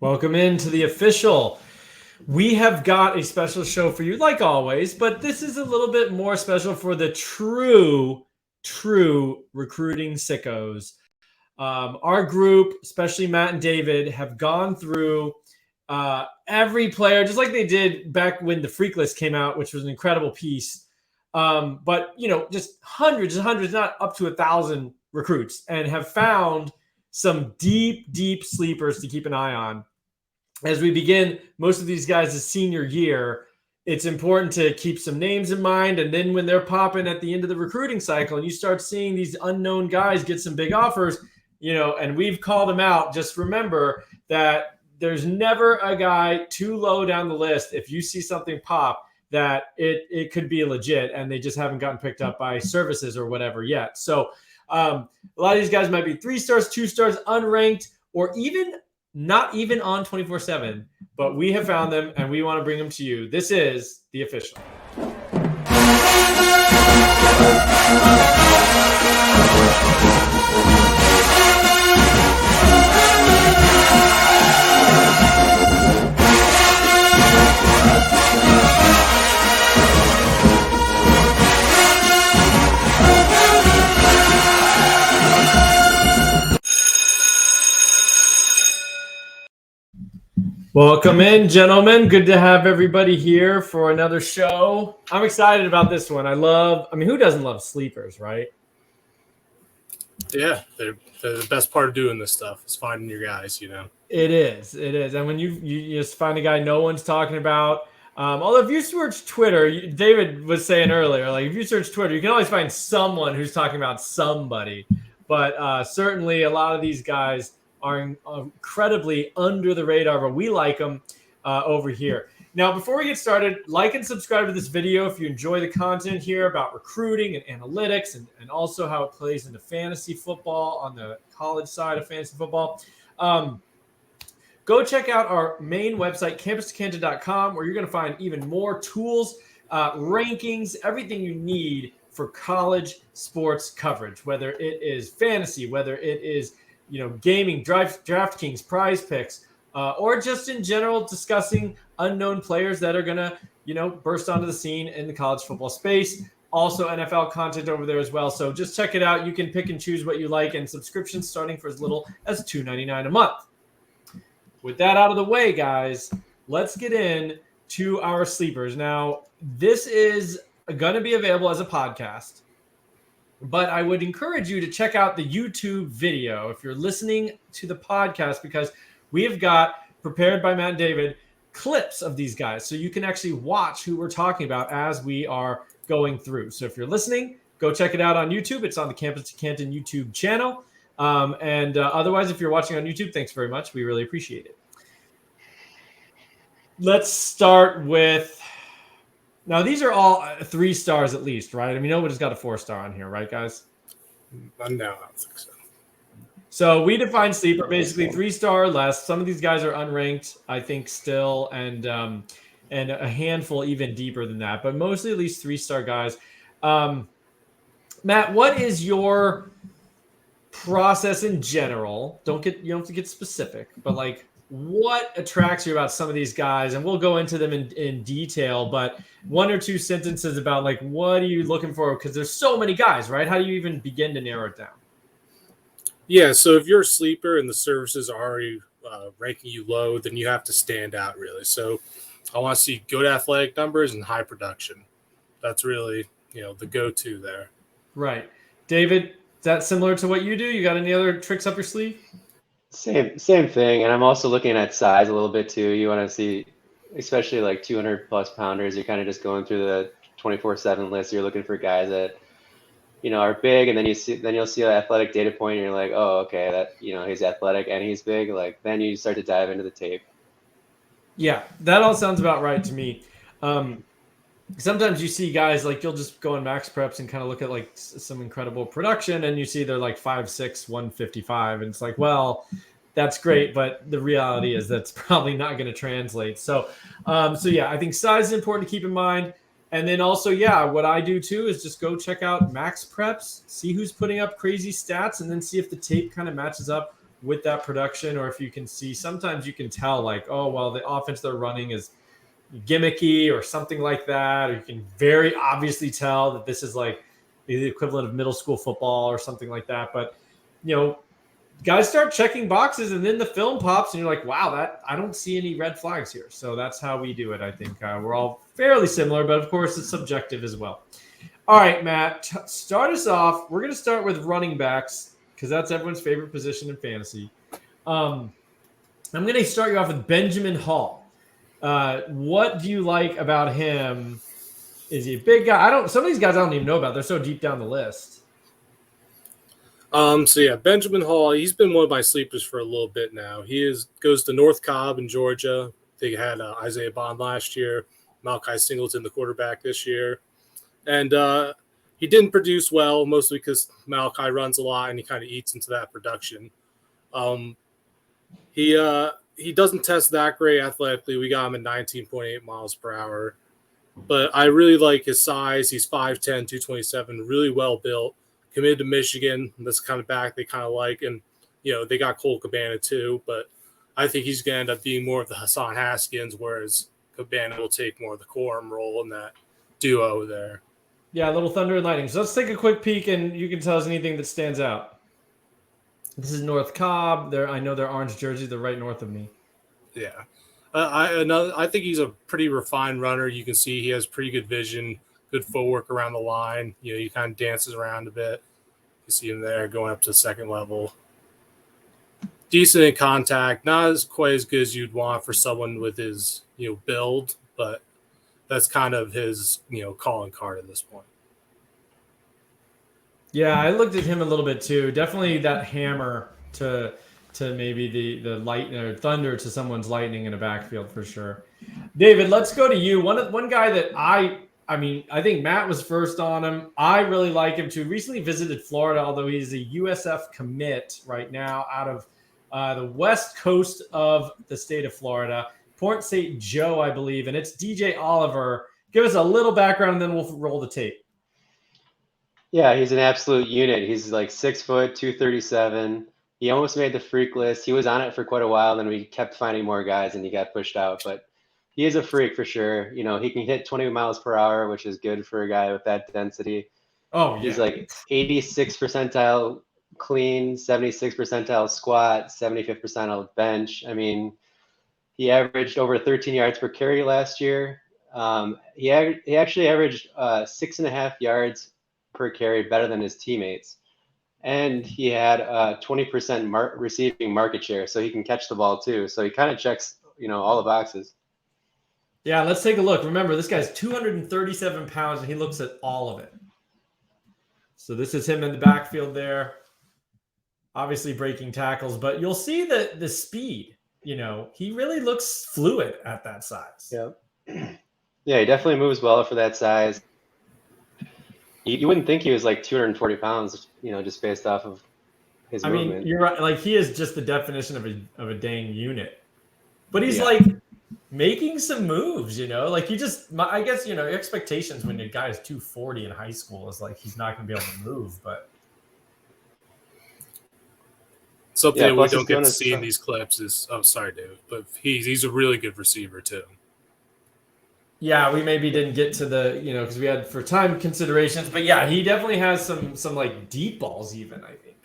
Welcome into the official. We have got a special show for you, like always, but this is a little bit more special for the true recruiting sickos. Our group, especially Matt and David, have gone through every player, just like they did back when the Freak List came out, which was an incredible piece. But, just hundreds and hundreds, not up to 1,000 recruits, and have found some deep sleepers to keep an eye on. As we begin most of these guys' senior year, it's important to keep some names in mind. And then when they're popping at the end of the recruiting cycle and you start seeing these unknown guys get some big offers, and we've called them out, just remember that there's never a guy too low down the list. If you see something pop, that it could be legit and they just haven't gotten picked up by services or whatever yet. So a lot of these guys might be 3 stars, 2 stars, unranked, or even not even on 24/7, but we have found them and we want to bring them to you. This is The Official. Welcome in, gentlemen. Good to have everybody here for another show. I'm excited about this one. Who doesn't love sleepers, right? Yeah, they're the best part of doing this stuff is finding your guys, It is. And when you just find a guy no one's talking about, although if you search Twitter, David was saying earlier, like if you search Twitter, you can always find someone who's talking about somebody. But certainly a lot of these guys are incredibly under the radar, but we like them over here. Now, before we get started, like and subscribe to this video if you enjoy the content here about recruiting and analytics and also how it plays into fantasy football on the college side of fantasy football. Go check out our main website, campus2canton.com, where you're going to find even more tools, rankings, everything you need for college sports coverage, whether it is fantasy, whether it is gaming, DraftKings, Prize Picks, or just in general discussing unknown players that are going to, burst onto the scene in the college football space. Also NFL content over there as well. So just check it out. You can pick and choose what you like, and subscriptions starting for as little as $2.99 a month. With that out of the way, guys, let's get in to our sleepers. Now, this is going to be available as a podcast, but I would encourage you to check out the YouTube video if you're listening to the podcast, because we have got, prepared by Matt and David, clips of these guys. So you can actually watch who we're talking about as we are going through. So if you're listening, go check it out on YouTube. It's on the Campus to Canton YouTube channel. Otherwise, if you're watching on YouTube, thanks very much. We really appreciate it. Let's start with... Now, these are all 3 stars at least, right? Nobody's got a 4-star on here, right, guys? No, I don't think so. So we define sleeper basically 3-star or less. Some of these guys are unranked, I think, still, and a handful even deeper than that, but mostly at least 3-star guys. Matt, what is your process in general? You don't have to get specific, but what attracts you about some of these guys? And we'll go into them in detail, but 1 or 2 sentences about what are you looking for? Because there's so many guys, right? How do you even begin to narrow it down? Yeah, so if you're a sleeper and the services are already ranking you low, then you have to stand out, really. So I want to see good athletic numbers and high production. That's really, the go-to there. Right. David, is that similar to what you do? You got any other tricks up your sleeve? Same thing. And I'm also looking at size a little bit too. You want to see, especially 200+ pounders, you're kind of just going through the 24/7 list. You're looking for guys that, are big, and then you'll see an athletic data point and you're like, oh, okay, that, he's athletic and he's big. Then you start to dive into the tape. Yeah, that all sounds about right to me. Sometimes you see guys you'll just go on Max Preps and kind of look at some incredible production, and you see they're 5'6", 155, and it's well, that's great, but the reality is that's probably not going to translate. So yeah, I think size is important to keep in mind. And then also, yeah, what I do too is just go check out Max Preps, see who's putting up crazy stats, and then see if the tape kind of matches up with that production, or if you can see, sometimes you can tell like, oh, well, the offense they're running is gimmicky or something like that, or you can very obviously tell that this is like the equivalent of middle school football or something like that. But, guys start checking boxes and then the film pops and you're like, wow, that I don't see any red flags here. So that's how we do it. I think we're all fairly similar, but of course it's subjective as well. All right, Matt, start us off. We're going to start with running backs because that's everyone's favorite position in fantasy. I'm going to start you off with Benjamin Hall. What do you like about him? Is he a big guy? Some of these guys I don't even know about. They're so deep down the list. Benjamin Hall, he's been one of my sleepers for a little bit now. He goes to North Cobb in Georgia. They had Isaiah Bond last year, Malachi Singleton, the quarterback this year. And he didn't produce well, mostly because Malachi runs a lot and he kind of eats into that production. He doesn't test that great athletically. We got him at 19.8 miles per hour. But I really like his size. He's 5'10", 227, really well built. Committed to Michigan. That's the kind of back they kind of like. And, they got Cole Cabana too. But I think he's going to end up being more of the Hassan Haskins, whereas Cabana will take more of the Corum role in that duo there. Yeah, a little thunder and lightning. So let's take a quick peek, and you can tell us anything that stands out. This is North Cobb. I know they're orange jerseys. They're right north of me. Yeah. I think he's a pretty refined runner. You can see he has pretty good vision. Good footwork around the line. He kind of dances around a bit. You see him there going up to the second level. Decent in contact. Not quite as good as you'd want for someone with his, build, but that's kind of his, calling card at this point. Yeah, I looked at him a little bit too. Definitely that hammer to maybe the light or thunder to someone's lightning in a backfield for sure. David, let's go to you. One guy that I think Matt was first on him. I really like him too. Recently visited Florida, although he's a USF commit right now out of the west coast of the state of Florida, Port St. Joe, I believe, and it's DJ Oliver. Give us a little background, and then we'll roll the tape. Yeah, he's an absolute unit. He's like 6 foot, 237. He almost made the freak list. He was on it for quite a while, then we kept finding more guys, and he got pushed out, but he is a freak for sure. He can hit 20 miles per hour, which is good for a guy with that density. Oh, yeah. He's like 86 percentile clean, 76 percentile squat, 75th percentile bench. He averaged over 13 yards per carry last year. He actually averaged 6.5 yards per carry better than his teammates. And he had 20% receiving market share, so he can catch the ball too. So he kind of checks, all the boxes. Yeah, let's take a look. Remember, this guy's 237 pounds, and he looks at all of it. So this is him in the backfield there, obviously breaking tackles. But you'll see the speed. He really looks fluid at that size. Yeah, he definitely moves well for that size. You wouldn't think he was like 240 pounds, just based off of his movement. You're right. Like, he is just the definition of a dang unit. But he's like making some moves, like I guess, your expectations when your guy is 240 in high school is like he's not going to be able to move, but something that we don't get to see in these clips is, sorry, David, but he's a really good receiver too. Yeah, we maybe didn't get to the, because we had for time considerations, but yeah, he definitely has some like deep balls even, I think,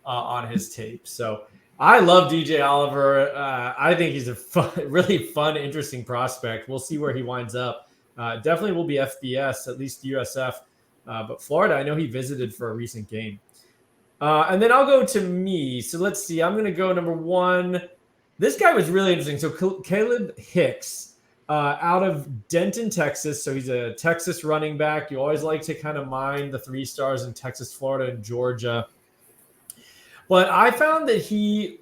on his tape. So I love DJ Oliver. I think he's a really fun, interesting prospect. We'll see where he winds up. Definitely will be FBS, at least USF. But Florida, I know he visited for a recent game. And then I'll go to me. So let's see. I'm going to go number one. This guy was really interesting. So Caleb Hicks out of Denton, Texas. So he's a Texas running back. You always like to kind of mine the 3 stars in Texas, Florida, and Georgia. But I found that he's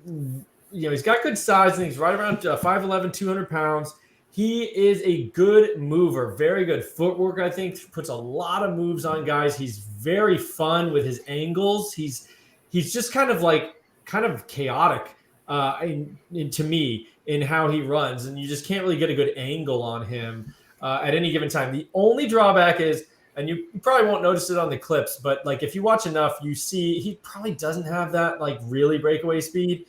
got good size, and he's right around 5'11", 200 pounds. He is a good mover, very good footwork, I think, puts a lot of moves on guys. He's very fun with his angles. He's just kind of chaotic to me in how he runs, and you just can't really get a good angle on him at any given time. The only drawback is and you probably won't notice it on the clips, but like if you watch enough, you see he probably doesn't have that like really breakaway speed,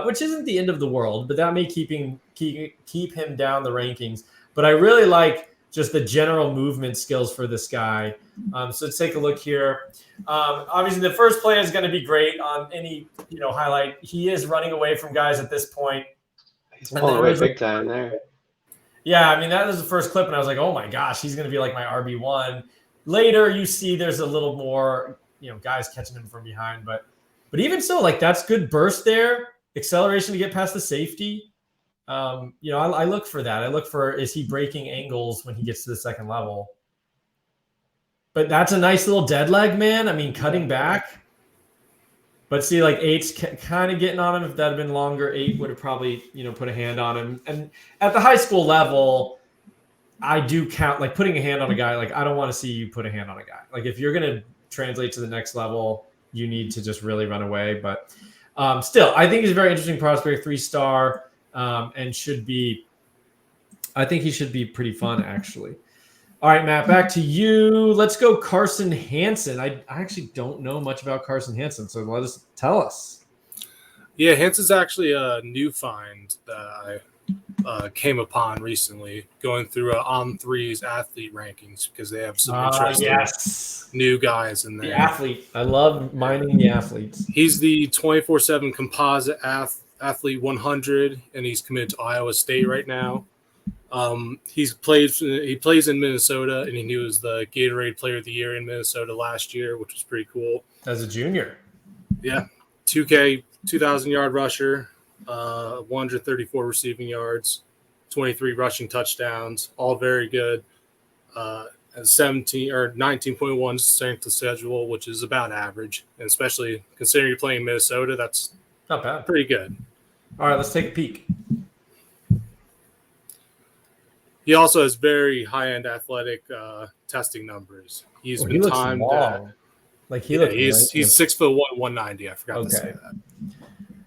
which isn't the end of the world, but that may keep him down the rankings. But I really like just the general movement skills for this guy. So let's take a look here. Obviously, the first play is going to be great on any highlight. He is running away from guys at this point. He's pulling away big time there. Yeah, I mean, that was the first clip, and I was like, oh my gosh, he's going to be like my RB1. Later, you see there's a little more, guys catching him from behind. But even so, like, that's good burst there. Acceleration to get past the safety. I look for that. I look for, is he breaking angles when he gets to the second level? But that's a nice little dead leg, man. I mean, cutting back. But see, like 8's kind of getting on him. If that had been longer, 8 would have probably, put a hand on him. And at the high school level, I do count, like putting a hand on a guy. Like, I don't want to see you put a hand on a guy. Like, if you're going to translate to the next level, you need to just really run away. But still, I think he's a very interesting prospect, 3-star, and I think he should be pretty fun, actually. All right, Matt, back to you. Let's go Carson Hanson. I actually don't know much about Carson Hanson, so tell us. Yeah, Hanson's actually a new find that I came upon recently, going through On3's athlete rankings because they have some interesting new guys in there. The athlete. I love mining the athletes. He's the 24/7 composite athlete 100, and he's committed to Iowa State right now. He plays in Minnesota, and he was the Gatorade Player of the Year in Minnesota last year, which was pretty cool. As a junior. Yeah. 2K, 2,000-yard rusher, 134 receiving yards, 23 rushing touchdowns, all very good. And 19.1 strength of schedule, which is about average. And especially considering you're playing Minnesota, that's not bad. Pretty good. All right, let's take a peek. He also has very high-end athletic testing numbers. He's been timed at, like he's 6'1", 190. I forgot to say that.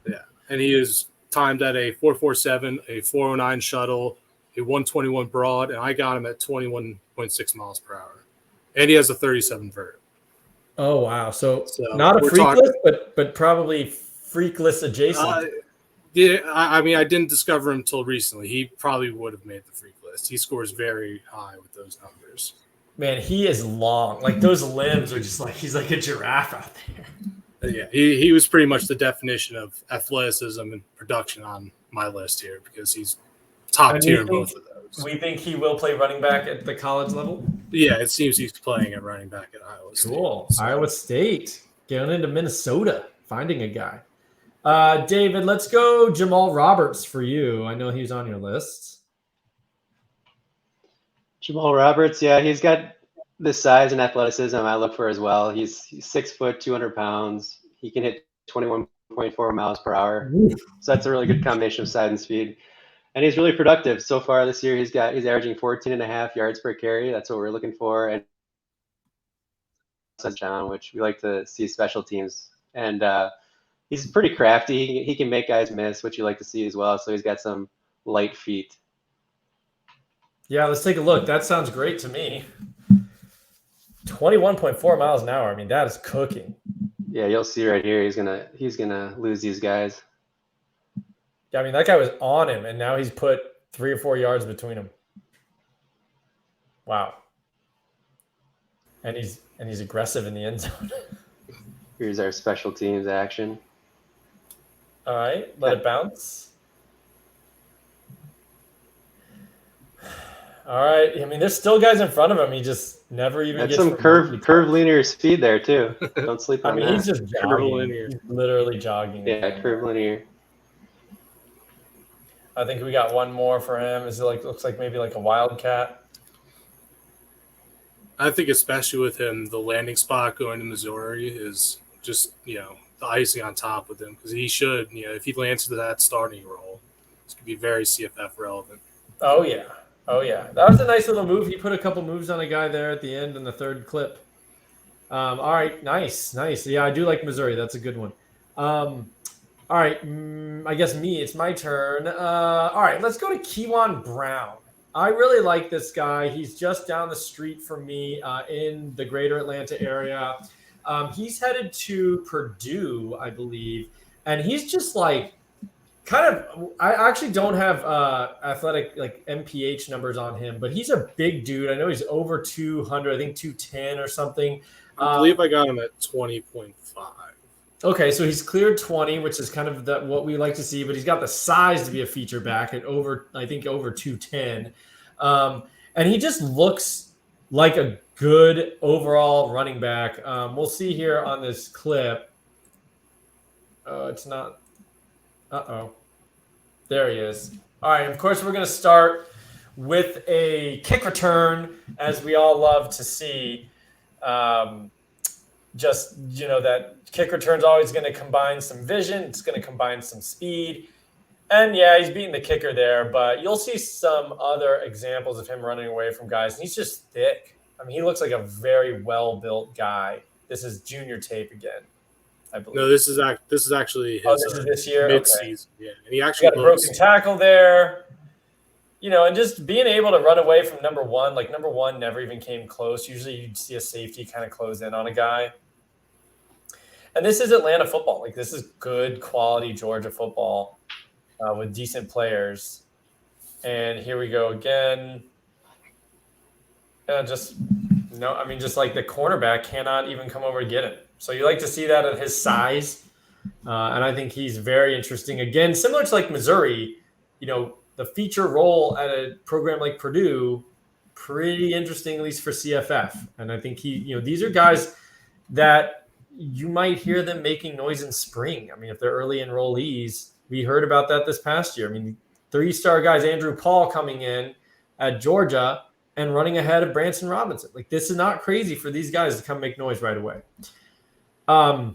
Yeah, and he is timed at a 4.47, a 4.09 shuttle, a 121 broad, and I got him at 21.6 miles per hour. And he has a 37 vert. Oh wow! So not a freakless, but probably freakless adjacent. Yeah, I mean, I didn't discover him until recently. He probably would have made the freak list. He scores very high with those numbers. Man, he is long. Like those limbs are just like he's like a giraffe out there. Yeah, he was pretty much the definition of athleticism and production on my list here because he's top tier in both of those. We think he will play running back at the college level? Yeah, it seems he's playing at running back at Iowa State. Cool. So. Iowa State. Going into Minnesota, finding a guy. David, let's go Jamal Roberts for you. I know he's on your list. Jamal Roberts, yeah, he's got the size and athleticism I look for as well. He's 6 foot, 200 pounds. He can hit 21.4 miles per hour. So that's a really good combination of size and speed. And he's really productive so far this year. He's averaging 14.5 yards per carry. That's what we're looking for. And touchdown, which we like to see special teams. And he's pretty crafty. He can make guys miss, which you like to see as well. So he's got some light feet. Yeah, let's take a look. That sounds great to me. 21.4 miles an hour. I mean, that is cooking. Yeah, you'll see right here. He's gonna lose these guys. Yeah, I mean, that guy was on him, and now he's put 3 or 4 yards between them. Wow. And he's aggressive in the end zone. Here's our special teams action. All right, let it bounce. All right. I mean, there's still guys in front of him. He just never even gets some curve linear speed there too. Don't sleep on that. I mean, he's just jogging. He's literally jogging. Yeah, curve linear. I think we got one more for him. Is it looks like maybe like a wildcat? I think especially with him, the landing spot going to Missouri is just, the icing on top with him because he should, if he lands to that starting role, it's going to be very CFF relevant. Oh, yeah. That was a nice little move. He put a couple moves on a guy there at the end in the third clip. All right, nice. Yeah, I do like Missouri. That's a good one. All right, I guess it's my turn. All right, let's go to Kiwon Brown. I really like this guy. He's just down the street from me in the greater Atlanta area. He's headed to Purdue, I believe. And he's just like kind of, I actually don't have athletic like MPH numbers on him, but he's a big dude. I know he's over 200, I think 210 or something. I believe I got him at 20.5. Okay, so he's cleared 20, which is kind of what we like to see, but he's got the size to be a feature back at over 210. And he just looks like a good overall running back. We'll see here on this clip. It's not. Uh-oh. There he is. All right, of course, we're going to start with a kick return, as we all love to see. Just, that kick return's always going to combine some vision. It's going to combine some speed. And, yeah, he's beating the kicker there. But you'll see some other examples of him running away from guys. And he's just thick. I mean, he looks like a very well-built guy. This is junior tape again, I believe. No, this is actually his this is this year? mid-season. Okay. Yeah, and he actually got a broken tackle there. And just being able to run away from number one. Like, number one never even came close. Usually you'd see a safety kind of close in on a guy. And this is Atlanta football. Like, this is good quality Georgia football with decent players. And here we go again. Just like the cornerback cannot even come over to get him. So you like to see that at his size. And I think he's very interesting. Again, similar to like Missouri, the feature role at a program like Purdue, pretty interesting, at least for CFF. And I think these are guys that you might hear them making noise in spring. I mean, if they're early enrollees, we heard about that this past year. I mean, 3-star guys, Andrew Paul coming in at Georgia and running ahead of Branson Robinson. Like, this is not crazy for these guys to come make noise right away. All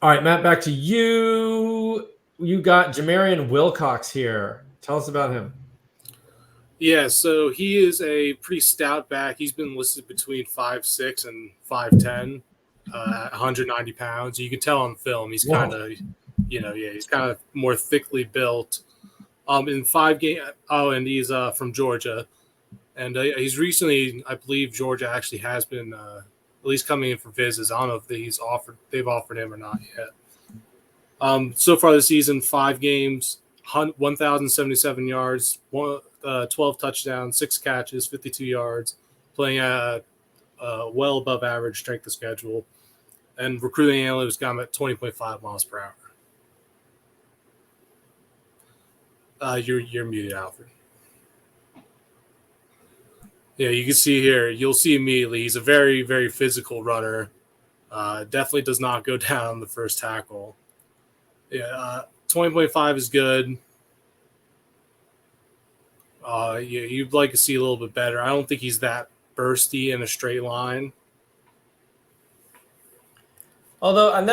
right, Matt, back to you. You got Jamarion Wilcox here. Tell us about him. Yeah, so he is a pretty stout back. He's been listed between 5'6" and 5'10", 190 pounds. You can tell on film he's kind of, he's kind of more thickly built. In 5 games, and he's from Georgia. And he's recently, I believe Georgia actually has been at least coming in for visits. I don't know if they've offered him or not yet. So far this season, 5 games, 1,077 yards, 12 touchdowns, 6 catches, 52 yards, playing at well above average strength of schedule. And recruiting analysts got him at 20.5 miles per hour. You're muted, Alfred. Yeah, you can see here. You'll see immediately he's a very, very physical runner. Definitely does not go down on the first tackle. Yeah, 20.5 is good. You'd like to see a little bit better. I don't think he's that bursty in a straight line. Although, and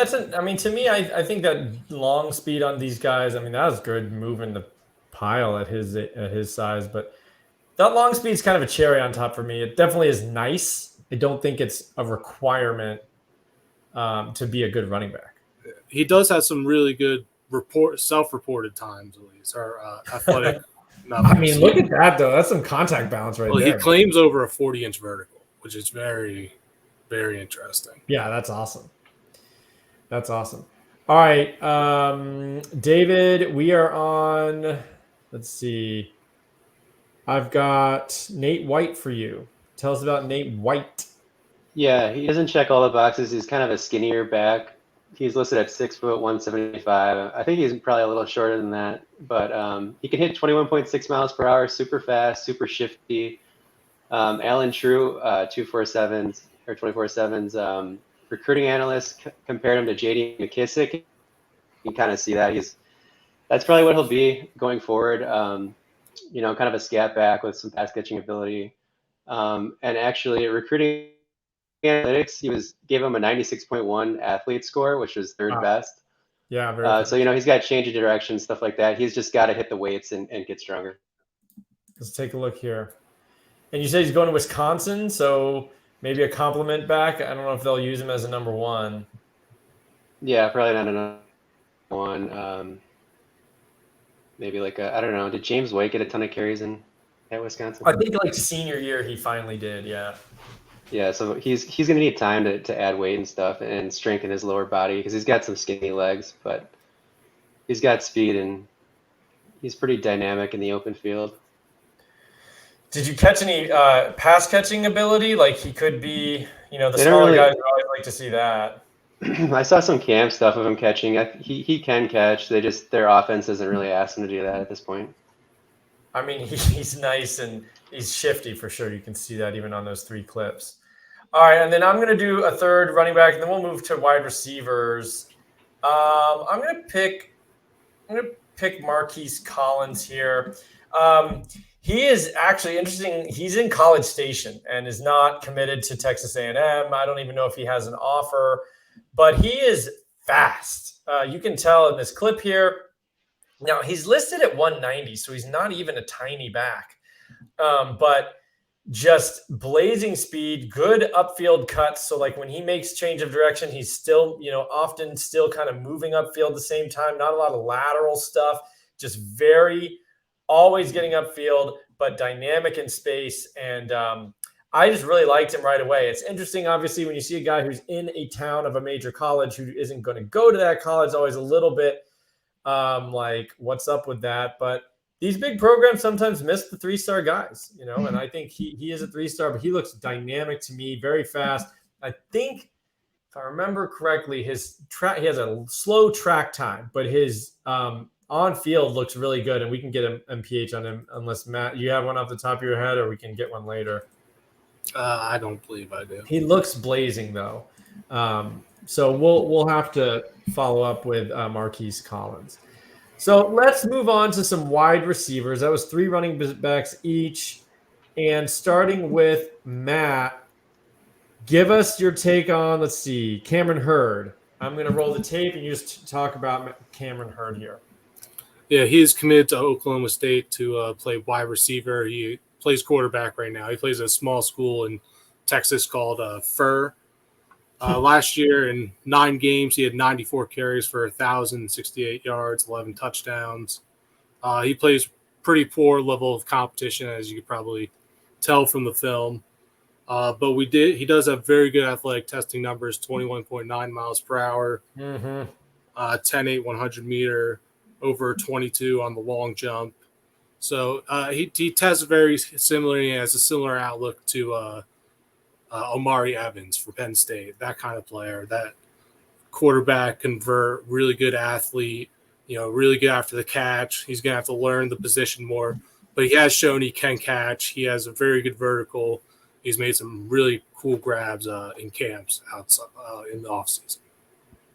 to me, I think that long speed on these guys, that was good moving the pile at his size, but that long speed is kind of a cherry on top for me. It definitely is nice. I don't think it's a requirement to be a good running back. He does have some really good self-reported times, at least, or athletic. Look at that, though. That's some contact balance there. He claims over a 40-inch vertical, which is very, very interesting. Yeah, that's awesome. That's awesome. All right, David, we are on, let's see. I've got Nate White for you. Tell us about Nate White. Yeah, he doesn't check all the boxes. He's kind of a skinnier back. He's listed at 6 foot 175. I think he's probably a little shorter than that, but he can hit 21.6 miles per hour, super fast, super shifty. Alan True, 247s or 24/7s. Recruiting analyst compared him to J.D. McKissick. You can kind of see that that's probably what he'll be going forward. Kind of a scat back with some pass catching ability. And actually, recruiting analytics, gave him a 96.1 athlete score, which was third best. Yeah, very so he's got change of direction, stuff like that. He's just got to hit the weights and get stronger. Let's take a look here. And you said he's going to Wisconsin, so maybe a compliment back. I don't know if they'll use him as a number one. Yeah, probably not a number one. Maybe like I don't know. Did James White get a ton of carries in at Wisconsin? I think like senior year he finally did. Yeah. Yeah, so he's going to need time to add weight and stuff and strengthen his lower body because he's got some skinny legs, but he's got speed and he's pretty dynamic in the open field. Did you catch any pass catching ability? Like he could be, the They don't smaller really- guys would always like to see that. I saw some camp stuff of him catching. He can catch. Their offense doesn't really ask him to do that at this point. I mean, he's nice and he's shifty for sure. You can see that even on those 3 clips. All right, and then I'm going to do a third running back, and then we'll move to wide receivers. I'm going to pick Marquis Collins here. He is actually interesting. He's in College Station and is not committed to Texas A&M. I don't even know if he has an offer, but he is fast. You can tell in this clip here. Now, he's listed at 190, so he's not even a tiny back. But just blazing speed, good upfield cuts. So like when he makes change of direction, he's still, often still kind of moving upfield at the same time. Not a lot of lateral stuff, just always getting upfield, but dynamic in space. And I just really liked him right away. It's interesting, obviously, when you see a guy who's in a town of a major college who isn't going to go to that college, always a little bit like, what's up with that? But these big programs sometimes miss the 3-star guys, and I think he is a 3-star, but he looks dynamic to me, very fast. I think, if I remember correctly, he has a slow track time, but his on field looks really good, and we can get an MPH on him unless, Matt, you have one off the top of your head, or we can get one later. I don't believe I do. He looks blazing, though. So we'll have to follow up with Marquis Collins. So let's move on to some wide receivers. That was 3 running backs each. And starting with Matt, give us your take on, let's see, Cameron Hurd. I'm going to roll the tape and you just talk about Cameron Hurd here. Yeah, he is committed to Oklahoma State to play wide receiver. He plays quarterback right now. He plays at a small school in Texas called Fur. Last year in 9 games, he had 94 carries for 1,068 yards, 11 touchdowns. He plays pretty poor level of competition, as you could probably tell from the film. But he does have very good athletic testing numbers, 21.9 miles per hour, 10.8 100 meter, over 22 on the long jump. So he tests very similarly, has a similar outlook to Omari Evans for Penn State, that kind of player, that quarterback convert, really good athlete, really good after the catch. He's going to have to learn the position more, but he has shown he can catch. He has a very good vertical. He's made some really cool grabs in camps outside in the offseason.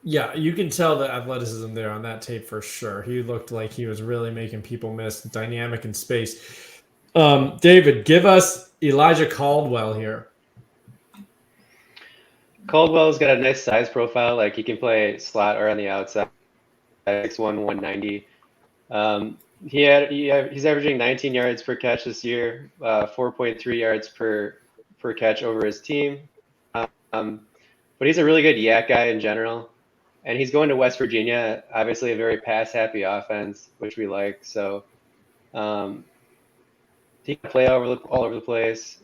Yeah, you can tell the athleticism there on that tape for sure. He looked like he was really making people miss, dynamic in space. David, give us Elijah Caldwell here. Caldwell's got a nice size profile. Like he can play slot or on the outside. 6'1", 190. He's averaging 19 yards per catch this year, 4.3 yards per catch over his team. But he's a really good yak guy in general. And he's going to West Virginia, obviously a very pass-happy offense, which we like. So he can play all over the place.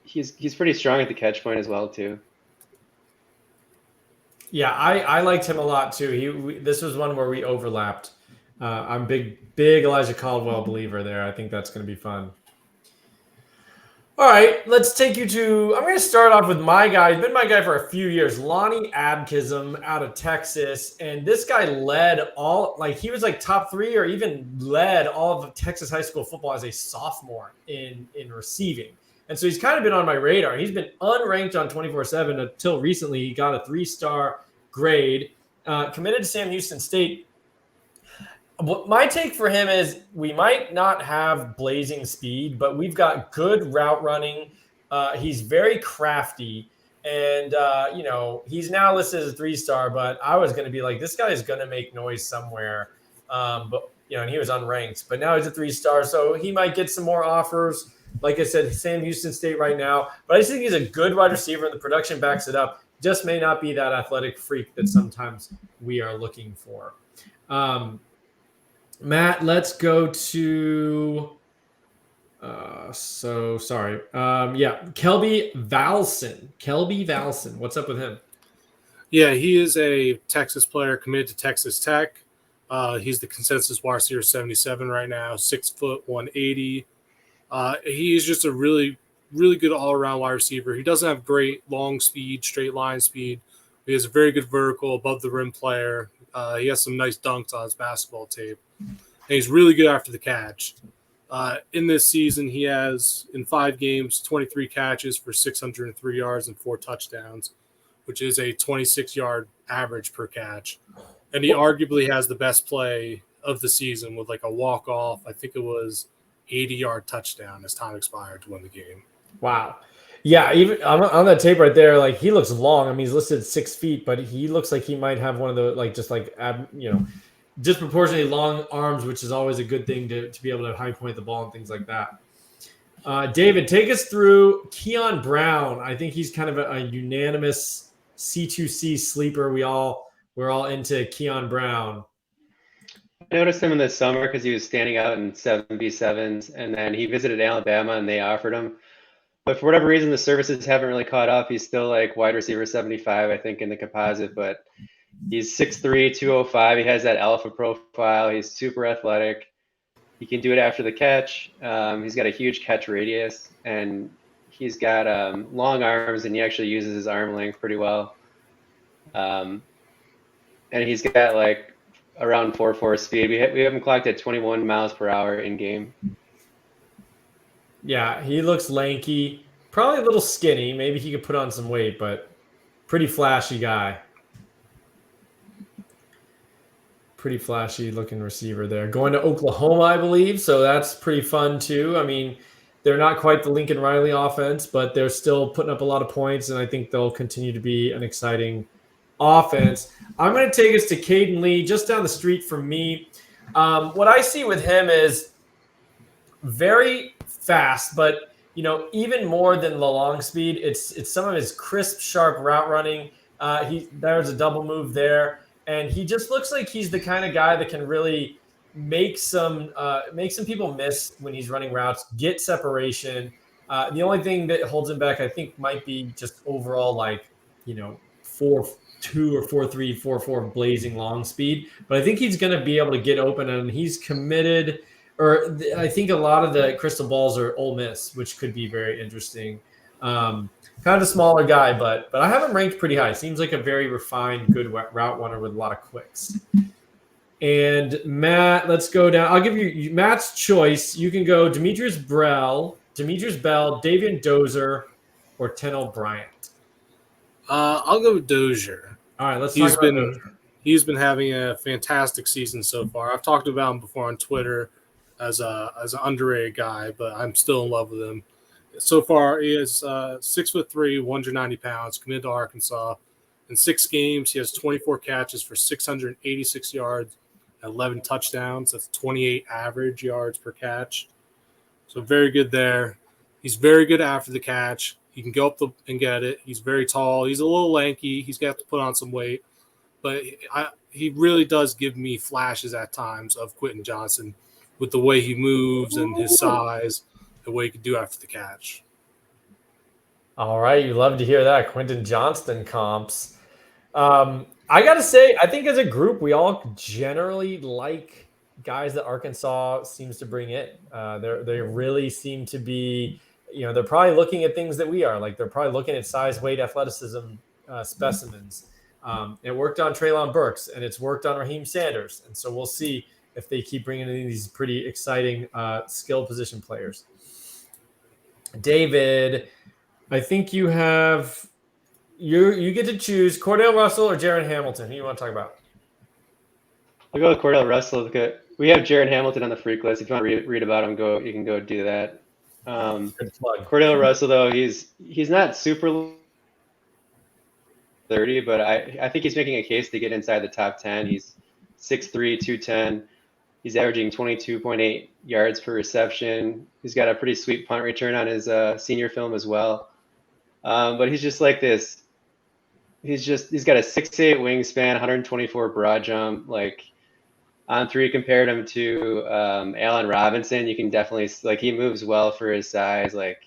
He's pretty strong at the catch point as well, too. Yeah, I liked him a lot too. This was one where we overlapped. I'm big Elijah Caldwell believer there. I think that's going to be fun. All right, let's take you to. I'm going to start off with my guy. He's been my guy for a few years, Lonnie Adkism out of Texas, and this guy led he was like top 3 or even led all of Texas high school football as a sophomore in receiving. And so he's kind of been on my radar. He's been unranked on 24/7 until recently. He got a 3-star grade, committed to Sam Houston State. My take for him is we might not have blazing speed, but we've got good route running. He's very crafty. And, he's now listed as a 3-star, but I was going to be like, this guy is going to make noise somewhere. And he was unranked. But now he's a 3-star, so he might get some more offers. Like I said, Sam Houston State right now. But I just think he's a good wide receiver, and the production backs it up. Just may not be that athletic freak that sometimes we are looking for. Matt, let's go to So sorry. Yeah, Kelby Valson. Kelby Valson. What's up with him? Yeah, he is a Texas player committed to Texas Tech. He's the consensus wide receiver 77 right now, 6 foot 180. He's just a really, really good all around wide receiver. He doesn't have great long speed, straight line speed. He has a very good vertical, above the rim player. He has some nice dunks on his basketball tape. And he's really good after the catch. In this season, he has, in 5 games, 23 catches for 603 yards and 4 touchdowns, which is a 26-yard average per catch. And he arguably has the best play of the season with like a walk-off. I think it was 80-yard touchdown as time expired to win the game. Wow. Yeah, even on that tape right there, like he looks long. I mean, he's listed 6 feet, but he looks like he might have one of the disproportionately long arms, which is always a good thing to be able to high point the ball and things like that. David, take us through Kiwon Brown. I think he's kind of a unanimous C2C sleeper. We're all into Kiwon Brown. I noticed him in the summer because he was standing out in 7v7s, and then he visited Alabama and they offered him. But for whatever reason, the services haven't really caught up. He's still like wide receiver 75, I think, in the composite, but he's 6'3", 205. He has that alpha profile. He's super athletic. He can do it after the catch. He's got a huge catch radius, and he's got long arms, and he actually uses his arm length pretty well. And he's got like around 4.4 speed. We have him clocked at 21 miles per hour in game. Yeah, he looks lanky, probably a little skinny. Maybe he could put on some weight, but pretty flashy guy. Pretty flashy looking receiver there. Going to Oklahoma, I believe, so that's pretty fun too. I mean, they're not quite the Lincoln Riley offense, but they're still putting up a lot of points, and I think they'll continue to be an exciting offense. I'm going to take us to Caden Lee, just down the street from me. What I see with him is very fast, but even more than the long speed, it's some of his crisp, sharp route running. There's a double move there, and he just looks like he's the kind of guy that can really make some people miss when he's running routes, get separation. The only thing that holds him back, I think, might be just overall 4.2 or 4.3, 4.4 blazing long speed. But I think he's going to be able to get open, and he's committed. I think a lot of the crystal balls are Ole Miss, which could be very interesting. Kind of a smaller guy, but I have him ranked pretty high. Seems like a very refined, good route runner with a lot of quicks. And Matt, let's go down. I'll give you Matt's choice. You can go Demetrius Bell, Davian Dozier, or Tenno Bryant. I'll go with Dozier. All right, let's talk about Dozier. He's been having a fantastic season so far. I've talked about him before on Twitter as an underrated guy, but I'm still in love with him. So far, he is 6'3", 190 pounds, committed to Arkansas. In 6 games, he has 24 catches for 686 yards, 11 touchdowns. That's 28 average yards per catch. So very good there. He's very good after the catch. He can go up and get it. He's very tall. He's a little lanky. He's got to put on some weight. But he really does give me flashes at times of Quentin Johnson with the way he moves and his size, the way he can do after the catch. All right, you love to hear that. Quentin Johnston comps. I got to say, I think as a group, we all generally like guys that Arkansas seems to bring in. They really seem to be, they're probably looking at things that we are. Like they're probably looking at size, weight, athleticism specimens. It worked on Treylon Burks, and it's worked on Raheem Sanders. And so we'll see if they keep bringing in these pretty exciting skill position players. David, I think you have you get to choose Cordell Russell or Jaron Hamilton. Who do you want to talk about? I'll go with Cordell Russell. We have Jaron Hamilton on the freak list. If you want to read about him, you can go do that. Good plug. Cordell Russell, though, he's not super 30, but I think he's making a case to get inside the top 10. He's 6'3", 210. He's averaging 22.8 yards per reception. He's got a pretty sweet punt return on his senior film as well. But he's just like this. He's got a 6'8" wingspan, 124 broad jump. Like on 3 compared him to Allen Robinson. You can definitely he moves well for his size. Like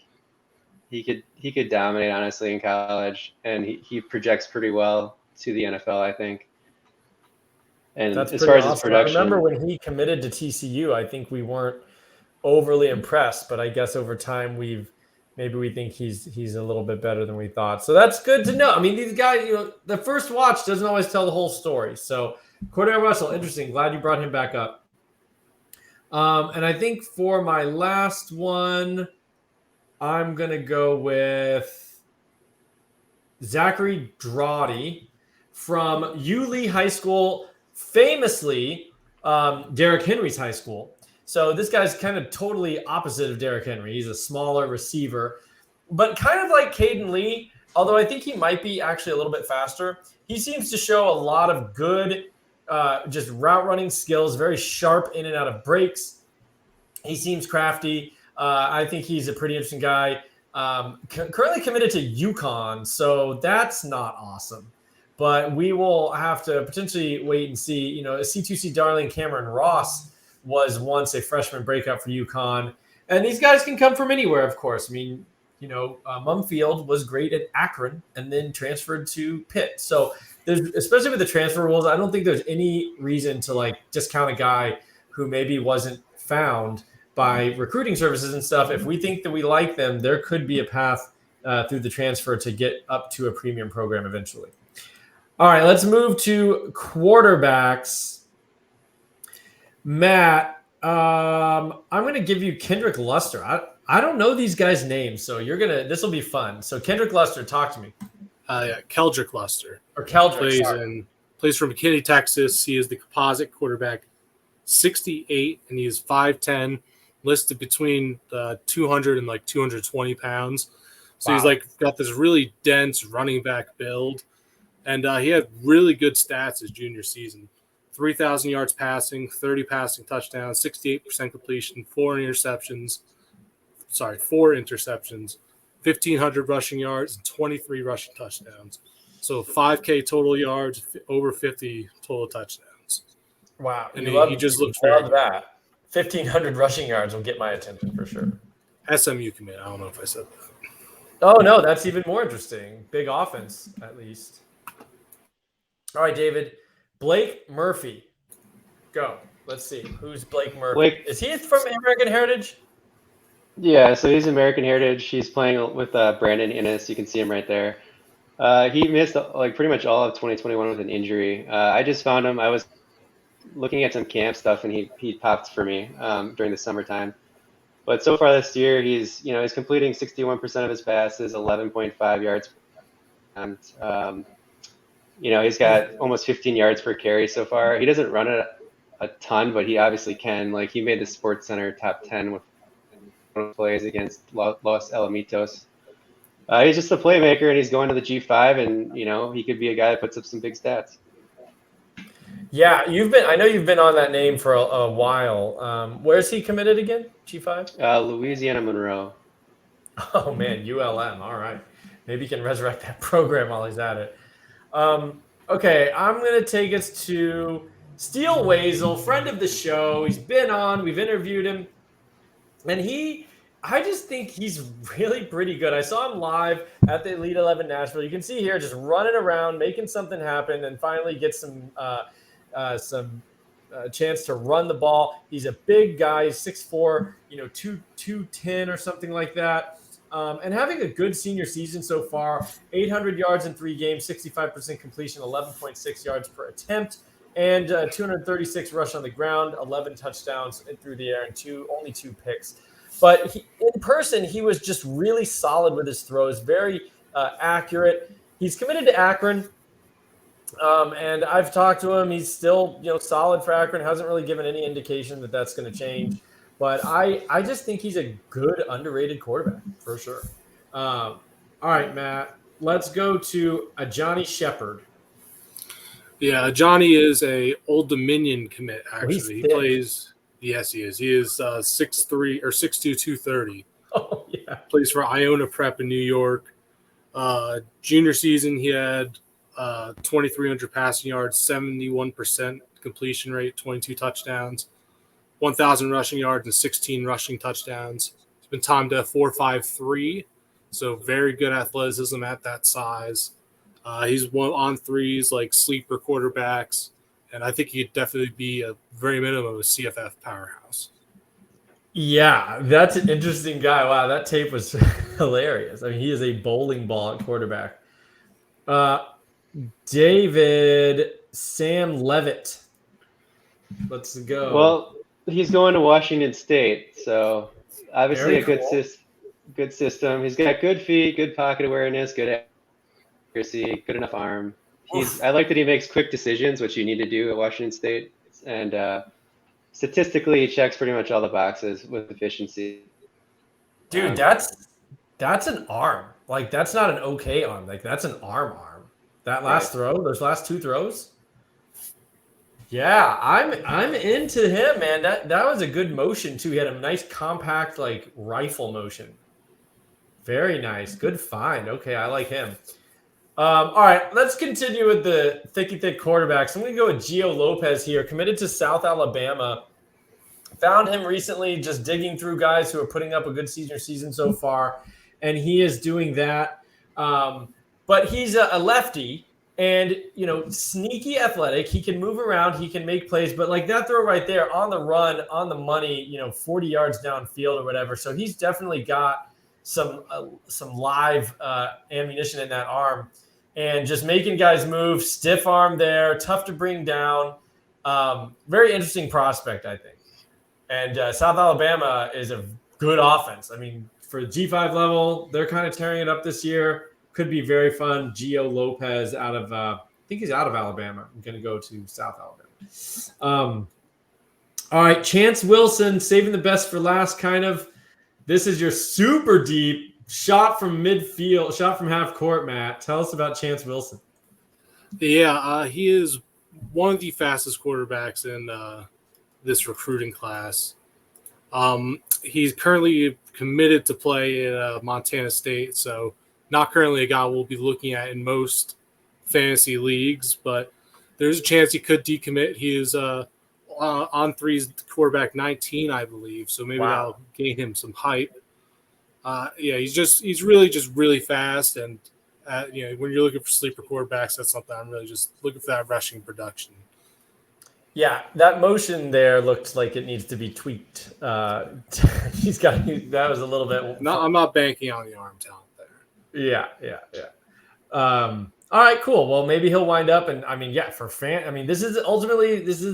he could dominate honestly in college, and he projects pretty well to the NFL, I think. And That's as pretty far as his awesome. I remember production, when he committed to TCU, I think we weren't overly impressed, but I guess over time we think he's a little bit better than we thought. So that's good to know. I mean, these guys, the first watch doesn't always tell the whole story. So Cordell Russell, interesting. Glad you brought him back up. And I think for my last one, I'm gonna go with Zachary Drottie from Yulee High School, famously Derrick Henry's high school. So this guy's kind of totally opposite of Derrick Henry. He's a smaller receiver, but kind of like Caden Lee, although I think he might be actually a little bit faster. He seems to show a lot of good just route running skills, very sharp in and out of breaks. He seems crafty. I think he's a pretty interesting guy. Currently committed to UConn, so that's not awesome. But we will have to potentially wait and see. A C2C darling Cameron Ross was once a freshman breakout for UConn. And these guys can come from anywhere, of course. I mean, Mumfield was great at Akron and then transferred to Pitt. So especially with the transfer rules, I don't think there's any reason to discount a guy who maybe wasn't found by recruiting services and stuff. If we think that we like them, there could be a path through the transfer to get up to a premium program eventually. All right, let's move to quarterbacks. Matt, I'm going to give you Kendrick Luster. I don't know these guys' names, so this will be fun. So Kendrick Luster, talk to me. Keldrick Luster. Or Keldrick, plays from McKinney, Texas. He is the composite quarterback, 6'8", and he is 5'10", listed between 200 and 220 pounds. So wow. He's got this really dense running back build. And he had really good stats his junior season. 3,000 yards passing, 30 passing touchdowns, 68% completion, 4 interceptions, 1,500 rushing yards, and 23 rushing touchdowns. So 5K total yards, over 50 total touchdowns. Wow. And he just looks very good. That. 1,500 rushing yards will get my attention for sure. SMU commit. I don't know if I said that. Oh, no, that's even more interesting. Big offense, at least. All right, David. Blake Murphy. Go. Let's see. Who's Blake Murphy? Is he from American Heritage? Yeah, so he's American Heritage. He's playing with Brandon Ennis. You can see him right there. He missed pretty much all of 2021 with an injury. I just found him. I was looking at some camp stuff, and he popped for me during the summertime. But so far this year, he's completing 61% of his passes, 11.5 yards. And he's got almost 15 yards per carry so far. He doesn't run it a ton, but he obviously can. He made the Sports Center top 10 with plays against Los Alamitos. He's just a playmaker, and he's going to the G5, and he could be a guy that puts up some big stats. Yeah, I know you've been on that name for a while. Where's he committed again? G5? Louisiana Monroe. Oh man, ULM. All right, maybe he can resurrect that program while he's at it. Okay, I'm gonna take us to Steel Weasel, friend of the show. He's been on. We've interviewed him, and I just think he's really pretty good. I saw him live at the Elite 11 Nashville. You can see here just running around, making something happen, and finally get some chance to run the ball. He's a big guy, 6'4", 210 or something like that. And having a good senior season so far, 800 yards in 3 games, 65% completion, 11.6 yards per attempt, and 236 rush on the ground, 11 touchdowns through the air, and only 2 picks. But in person, he was just really solid with his throws, very accurate. He's committed to Akron, and I've talked to him. He's still solid for Akron, hasn't really given any indication that that's going to change. But I just think he's a good, underrated quarterback for sure. All right, Matt, let's go to Johnny Shepard. Yeah, Johnny is a Old Dominion commit, actually. He thick. plays – yes, he is. He is 6'3" or 6'2", 230. Oh, yeah. Plays for Iona Prep in New York. Junior season, he had 2,300 passing yards, 71% completion rate, 22 touchdowns, 1,000 rushing yards, and 16 rushing touchdowns. He's been timed at 4.53, so very good athleticism at that size. He's one on threes, like sleeper quarterbacks, and I think he'd definitely be a very minimum a CFF powerhouse. Yeah, that's an interesting guy. Wow, that tape was hilarious. I mean, he is a bowling ball at quarterback. David, Sam Levitt. Let's go. Well, he's going to Washington State, so obviously Very a cool. good system. He's got good feet, good pocket awareness, good accuracy, good enough arm. I like that he makes quick decisions, which you need to do at Washington State, and statistically, he checks pretty much all the boxes with efficiency. Dude, that's an arm. Like, that's not an okay arm. Like, that's an arm. That last throw, those last two throws. Yeah, I'm into him, man. That was a good motion too. He had a nice compact like rifle motion. Very nice. Good find. Okay, I like him. All right, let's continue with the thick quarterbacks. I'm going to go with Geo Lopez here, committed to South Alabama. Found him recently just digging through guys who are putting up a good senior season so far, and he is doing that. But he's a lefty and, sneaky athletic. He can move around. He can make plays. But like that throw right there on the run, on the money, 40 yards downfield or whatever. So he's definitely got some live ammunition in that arm. And just making guys move, stiff arm there, tough to bring down. Very interesting prospect, I think. And South Alabama is a good offense. I mean, for the G5 level, they're kind of tearing it up this year. Could be very fun. Geo Lopez out of, I think he's out of Alabama. I'm going to go to South Alabama. All right, Chance Wilson, saving the best for last, kind of. This is your super deep shot from midfield, shot from half court, Matt. Tell us about Chance Wilson. Yeah, he is one of the fastest quarterbacks in this recruiting class. He's currently committed to play at Montana State, so not currently a guy we'll be looking at in most fantasy leagues, but there's a chance he could decommit. He is on threes quarterback 19, I believe, so maybe that'll gain him some hype. He's really fast, and when you're looking for sleeper quarterbacks, that's something I'm really just looking for, that rushing production. Yeah, that motion there looked like it needs to be tweaked. That was a little bit. No, I'm not banking on the arm talent there. Yeah. All right, cool. Well, maybe he'll wind up, and this is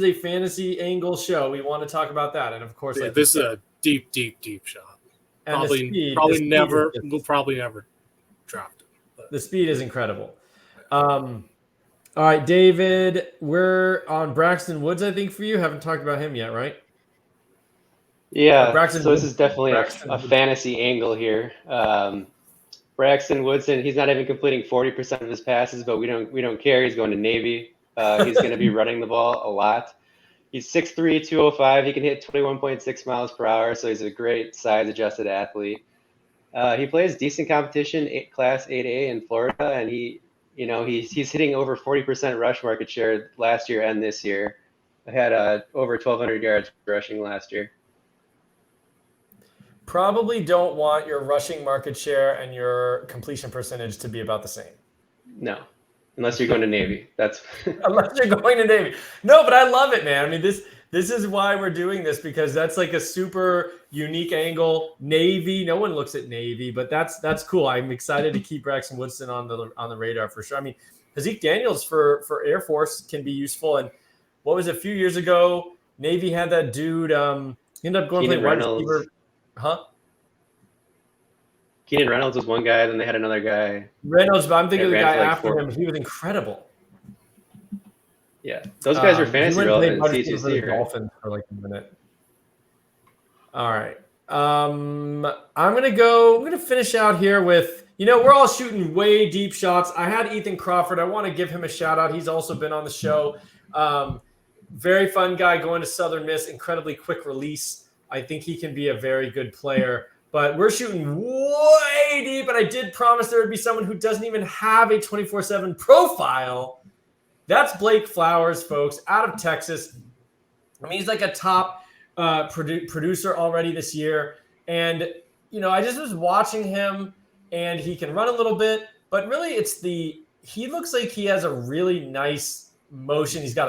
a fantasy angle show. We want to talk about that, and of course, this is a deep shot. And We'll probably never drop it. But. The speed is incredible. All right, David, we're on Braxton Woods, I think, for you. Haven't talked about him yet, right? Yeah, Braxton so Woods. This is definitely a fantasy angle here. Braxton Woodson, he's not even completing 40% of his passes, but we don't care. He's going to Navy. He's going to be running the ball a lot. He's 6'3", 205. He can hit 21.6 miles per hour, so he's a great size-adjusted athlete. He plays decent competition, Class 8A in Florida, and he's hitting over 40% rush market share last year and this year. I had over 1,200 yards rushing last year. Probably don't want your rushing market share and your completion percentage to be about the same. No, unless you're going to Navy. Unless you're going to Navy. No, but I love it, man. I mean, this is why we're doing this, because that's like a super unique angle. Navy, no one looks at Navy, but that's cool. I'm excited to keep Braxton Woodson on the radar for sure. I mean, Zeke Daniels for Air Force can be useful. And what was it, a few years ago? Navy had that dude. He ended up going to play wide receiver. Huh? Keenan Reynolds was one guy, then they had another guy. Reynolds, but I'm thinking of the guy after him. He was incredible. Yeah, those guys are fantasy relevant. CHC, right? Dolphins for like a minute. All right. I'm gonna finish out here with, we're all shooting way deep shots. I had Ethan Crawford. I want to give him a shout out. He's also been on the show. Very fun guy going to Southern Miss, incredibly quick release. I think he can be a very good player, but we're shooting way deep. And I did promise there would be someone who doesn't even have a 24/7 profile. That's Blake Flowers, folks, out of Texas. I mean, he's like a top producer already this year. And, I just was watching him, and he can run a little bit, but really he looks like he has a really nice motion. He's got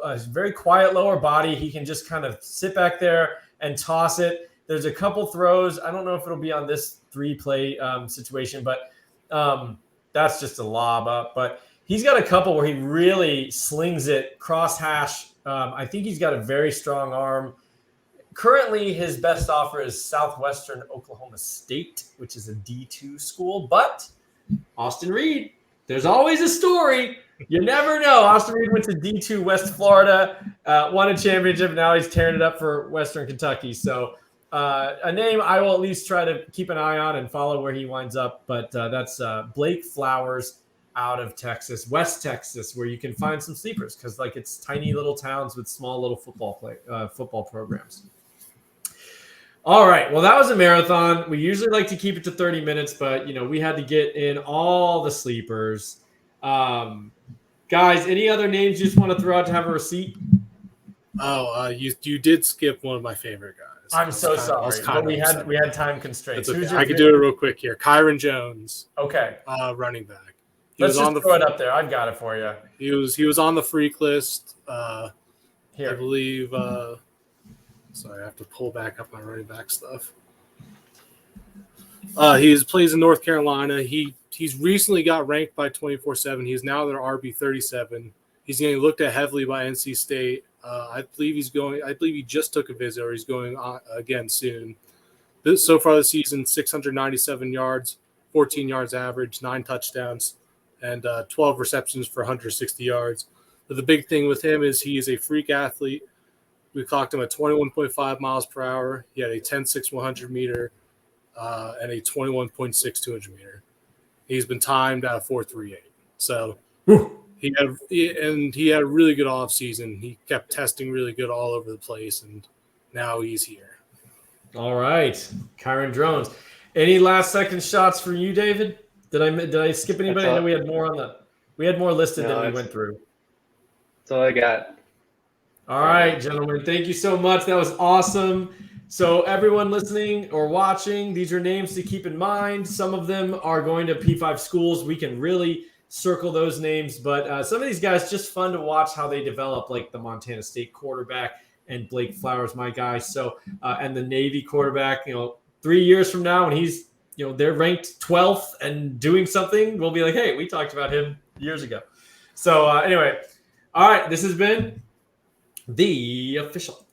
a very quiet lower body. He can just kind of sit back there and toss it. There's a couple throws. I don't know if it'll be on this 3-play situation, but that's just a lob up. But he's got a couple where he really slings it cross hash. I think he's got a very strong arm. Currently, his best offer is Southwestern Oklahoma State, which is a D2 school. But Austin Reed, there's always a story. You never know. Austin Reed went to D2 West Florida, won a championship. Now he's tearing it up for Western Kentucky. So a name I will at least try to keep an eye on and follow where he winds up. But that's Blake Flowers out of Texas, West Texas, where you can find some sleepers because it's tiny little towns with small little football programs. All right. Well, that was a marathon. We usually like to keep it to 30 minutes, but we had to get in all the sleepers. Guys, any other names you just want to throw out to have a receipt? Oh, you did skip one of my favorite guys. I'm so sorry, but we had time constraints. Okay. I can do it real quick here. Kyron Jones. Okay. Running back. Let's just throw it up there. I've got it for you. He was on the freak list. Here. I believe. Sorry, I have to pull back up my running back stuff. He plays in North Carolina. He's recently got ranked by 24/7. He's now their RB 37. He's getting looked at heavily by NC State. I believe he just took a visit, or he's going again soon. So far this season, 697 yards, 14 yards average, 9 touchdowns, and 12 receptions for 160 yards. But the big thing with him is he is a freak athlete. We clocked him at 21.5 miles per hour. He had a 10.6 100 meter and a 21.6 200 meter. He's been timed at a 4.38. So he had a really good offseason. He kept testing really good all over the place, and now he's here. All right, Kyron Jones. Any last second shots for you, David? Did I skip anybody? I know we had more listed than we went through. That's all I got. All right, gentlemen. Thank you so much. That was awesome. So everyone listening or watching, these are names to keep in mind. Some of them are going to P5 schools. We can really circle those names. But some of these guys, just fun to watch how they develop, like the Montana State quarterback and Blake Flowers, my guy. So and the Navy quarterback, 3 years from now when he's, they're ranked 12th and doing something, we'll be like, hey, we talked about him years ago. So anyway, all right, this has been The Official.